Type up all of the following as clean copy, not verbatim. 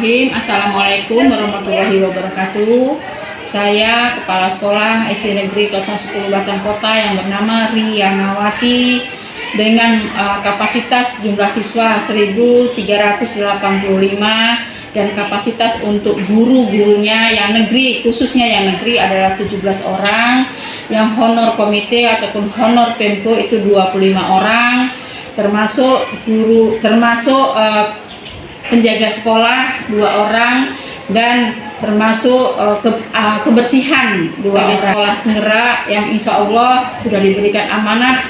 Bismillahirrahmanirrahim. Assalamualaikum warahmatullahi wabarakatuh. Saya Kepala Sekolah SD Negeri 010 Batang Kota yang bernama Rianawati dengan kapasitas jumlah siswa 1.385 dan kapasitas untuk guru-gurunya yang negeri, khususnya yang negeri adalah 17 orang, yang honor komite ataupun honor pemko itu 25 orang, termasuk penjaga sekolah 2 orang, dan termasuk kebersihan 2 orang. Sekolah penggerak yang insya Allah sudah diberikan amanah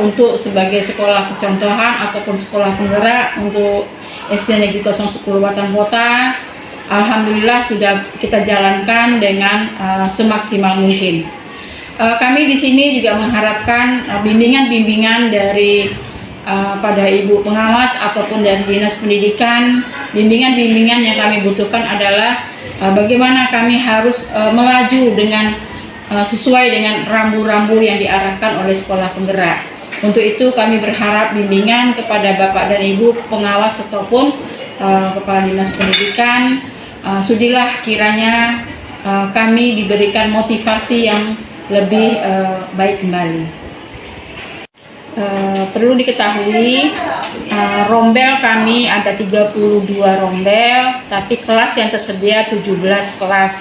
untuk sebagai sekolah contohan ataupun sekolah penggerak untuk SD Negeri 010 Batang Kota. Alhamdulillah sudah kita jalankan dengan semaksimal mungkin. Kami di sini juga mengharapkan bimbingan-bimbingan dari pada ibu pengawas ataupun dari dinas pendidikan. Bimbingan-bimbingan yang kami butuhkan adalah bagaimana kami harus melaju dengan sesuai dengan rambu-rambu yang diarahkan oleh sekolah penggerak. Untuk itu kami berharap bimbingan kepada bapak dan ibu pengawas ataupun kepala dinas pendidikan. Sudilah kiranya kami diberikan motivasi yang lebih baik kembali. Perlu diketahui rombel kami ada 32 rombel, tapi kelas yang tersedia 17 kelas.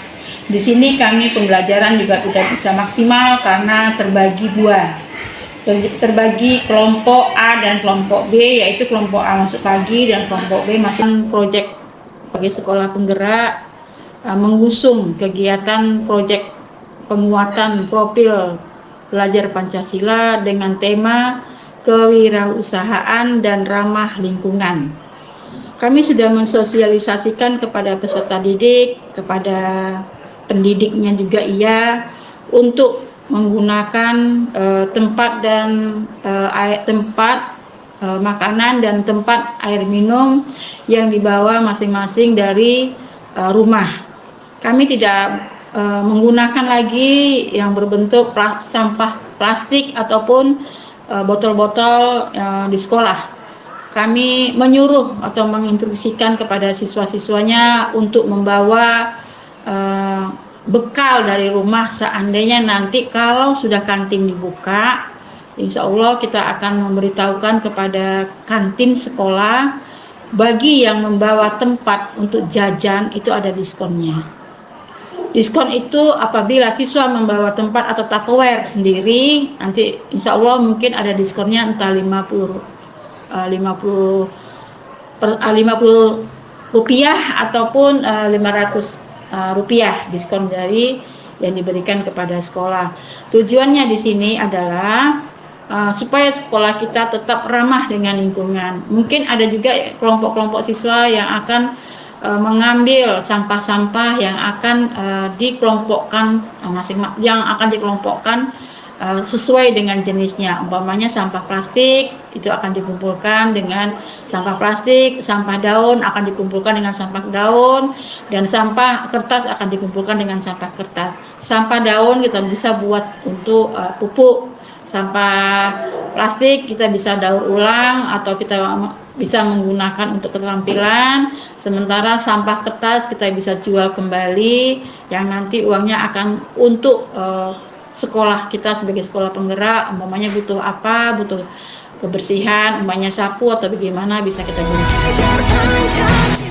Di sini kami pembelajaran juga tidak bisa maksimal karena terbagi 2. Terbagi kelompok A dan kelompok B, yaitu kelompok A masuk pagi dan kelompok B masih proyek bagi sekolah penggerak mengusung kegiatan proyek penguatan profil belajar Pancasila dengan tema kewirausahaan dan ramah lingkungan. Kami sudah mensosialisasikan kepada peserta didik, kepada pendidiknya juga untuk menggunakan tempat dan makanan dan tempat air minum yang dibawa masing-masing dari rumah. Kami tidak menggunakan lagi yang berbentuk sampah plastik ataupun botol-botol di sekolah. Kami menyuruh atau menginstruksikan kepada siswa-siswanya untuk membawa bekal dari rumah seandainya nanti kalau sudah kantin dibuka. Insya Allah kita akan memberitahukan kepada kantin sekolah bagi yang membawa tempat untuk jajan itu ada diskonnya. Diskon itu apabila siswa membawa tempat atau Tupperware sendiri, nanti insya Allah mungkin ada diskonnya entah 50 rupiah ataupun 500 rupiah diskon dari yang diberikan kepada sekolah. Tujuannya di sini adalah supaya sekolah kita tetap ramah dengan lingkungan. Mungkin ada juga kelompok-kelompok siswa yang akan mengambil sampah-sampah yang akan dikelompokkan sesuai dengan jenisnya. Umpamanya sampah plastik itu akan dikumpulkan dengan sampah plastik, sampah daun akan dikumpulkan dengan sampah daun, dan sampah kertas akan dikumpulkan dengan sampah kertas. Sampah daun kita bisa buat untuk pupuk, sampah plastik kita bisa daur ulang atau kita bisa menggunakan untuk keterampilan, sementara sampah kertas kita bisa jual kembali yang nanti uangnya akan untuk sekolah kita sebagai sekolah penggerak. Umpamanya butuh apa, butuh kebersihan, umpamanya sapu atau bagaimana bisa kita gunakan.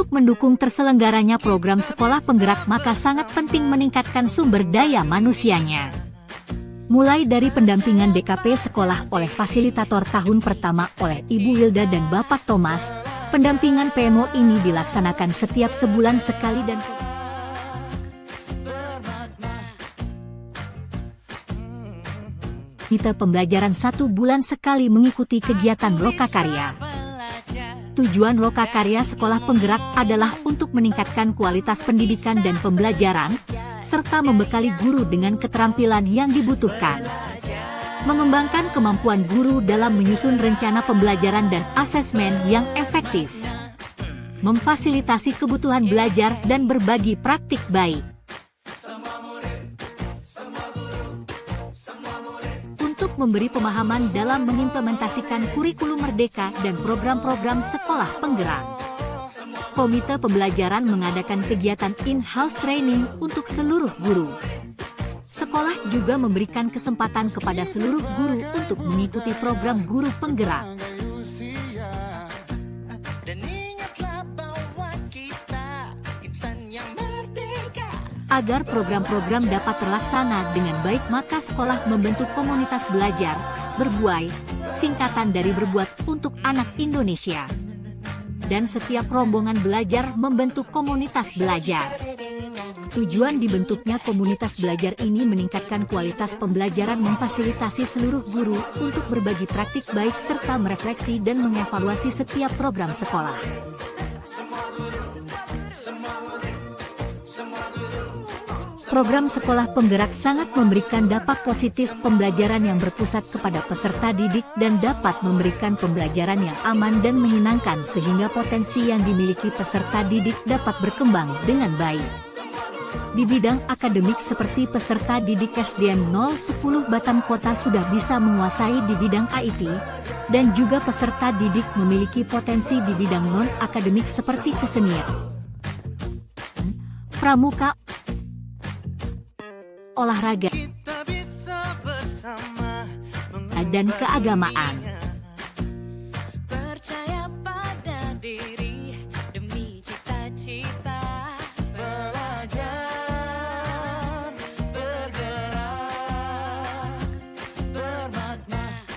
Untuk mendukung terselenggaranya program sekolah penggerak, maka sangat penting meningkatkan sumber daya manusianya. Mulai dari pendampingan DKP sekolah oleh fasilitator tahun pertama oleh Ibu Wilda dan Bapak Thomas, pendampingan PMO ini dilaksanakan setiap sebulan sekali dan Komite pembelajaran 1 bulan sekali mengikuti kegiatan Lokakarya. Tujuan Lokakarya sekolah penggerak adalah untuk meningkatkan kualitas pendidikan dan pembelajaran, serta membekali guru dengan keterampilan yang dibutuhkan. Mengembangkan kemampuan guru dalam menyusun rencana pembelajaran dan asesmen yang efektif. Memfasilitasi kebutuhan belajar dan berbagi praktik baik. Untuk memberi pemahaman dalam mengimplementasikan kurikulum merdeka dan program-program sekolah penggerak. Komite pembelajaran mengadakan kegiatan in-house training untuk seluruh guru. Sekolah juga memberikan kesempatan kepada seluruh guru untuk mengikuti program guru penggerak. Agar program-program dapat terlaksana dengan baik, maka sekolah membentuk komunitas belajar, berbuai, singkatan dari Berbuat untuk Anak Indonesia. Dan setiap rombongan belajar membentuk komunitas belajar. Tujuan dibentuknya komunitas belajar ini meningkatkan kualitas pembelajaran, memfasilitasi seluruh guru untuk berbagi praktik baik serta merefleksi dan mengevaluasi setiap program sekolah. Program sekolah penggerak sangat memberikan dampak positif pembelajaran yang berpusat kepada peserta didik dan dapat memberikan pembelajaran yang aman dan menyenangkan sehingga potensi yang dimiliki peserta didik dapat berkembang dengan baik. Di bidang akademik seperti peserta didik SDN 010 Batam Kota sudah bisa menguasai di bidang IT, dan juga peserta didik memiliki potensi di bidang non-akademik seperti kesenian, pramuka, olahraga, dan keagamaan. Percaya pada diri demi cita-cita, belajar, bergerak, bermakna.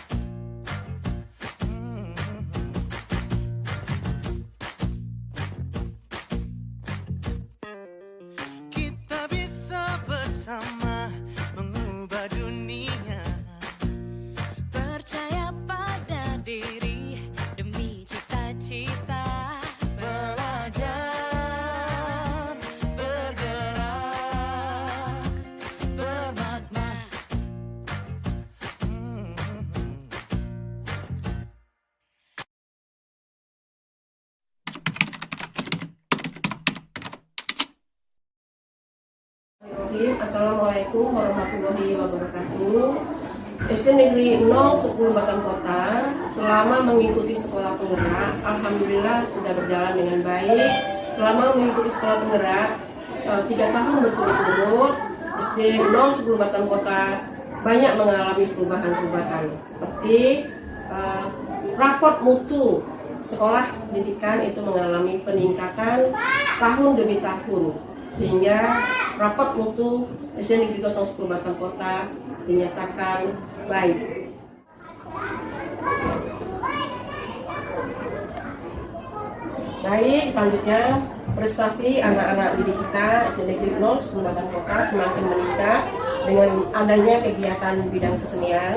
Kita bisa bersama mengubah dunia. Percaya pada diri demi cita-cita, belajar, bergerak, bermakna. Assalamualaikum warahmatullahi wabarakatuh. SD Negeri 010 Batam Kota selama mengikuti sekolah penggerak, alhamdulillah sudah berjalan dengan baik. Selama mengikuti sekolah penggerak 3 tahun berturut-turut, SD 010 Batam Kota banyak mengalami perubahan-perubahan seperti raport mutu sekolah pendidikan itu mengalami peningkatan tahun demi tahun, sehingga raport mutu SD Negeri 010 Batam Kota dinyatakan baik. Baik, selanjutnya prestasi anak-anak didik kita SD Negeri 010 Batam Kota semakin meningkat dengan adanya kegiatan di bidang kesenian,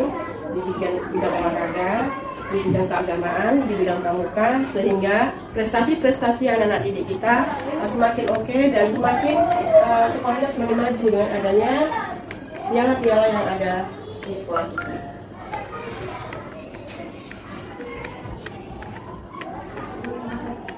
di bidang olahraga, di bidang keagamaan, di bidang pramuka, sehingga prestasi-prestasi anak-anak didik kita semakin oke dan semakin sekolahnya semakin maju dengan adanya piala-piala yang ada di sekolah kita.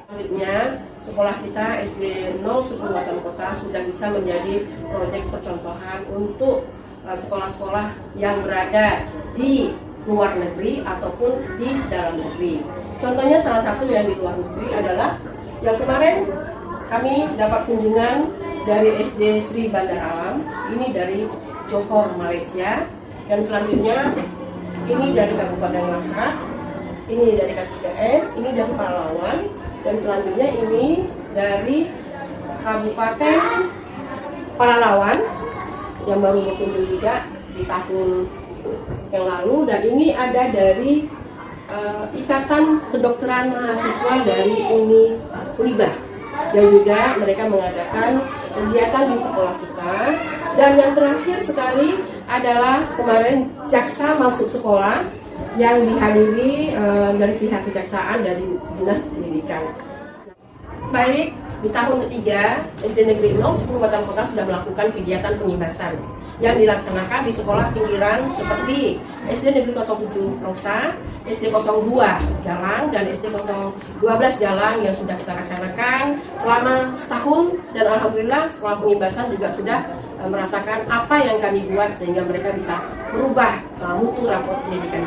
Selanjutnya, sekolah kita SD 010 Batam Kota sudah bisa menjadi proyek percontohan untuk sekolah-sekolah yang berada di luar negeri ataupun di dalam negeri. Contohnya salah satu yang di luar negeri adalah yang kemarin kami dapat kunjungan dari SD Sri Bandar Alam, ini dari Johor, Malaysia, dan selanjutnya ini dari Kabupaten Langkat, ini dari K3S, ini dari Pahlawan, dan selanjutnya ini dari Kabupaten Pelalawan yang baru berkunjung juga di tahun yang lalu, dan ini ada dari Ikatan Kedokteran Mahasiswa dari Uniba, dan juga mereka mengadakan kegiatan di sekolah kita. Dan yang terakhir sekali adalah kemarin jaksa masuk sekolah yang dihadiri dari pihak kejaksaan dari Dinas Pendidikan. Baik, di tahun ketiga SD Negeri 0 10 Batang Kota sudah melakukan kegiatan pengibasan yang dilaksanakan di sekolah pinggiran seperti SD Negeri 07 Rosa, SD 02 Jalang, dan SD 012 Jalang yang sudah kita laksanakan selama setahun, dan alhamdulillah sekolah pengibasan juga sudah merasakan apa yang kami buat sehingga mereka bisa merubah mutu rapor pendidikan.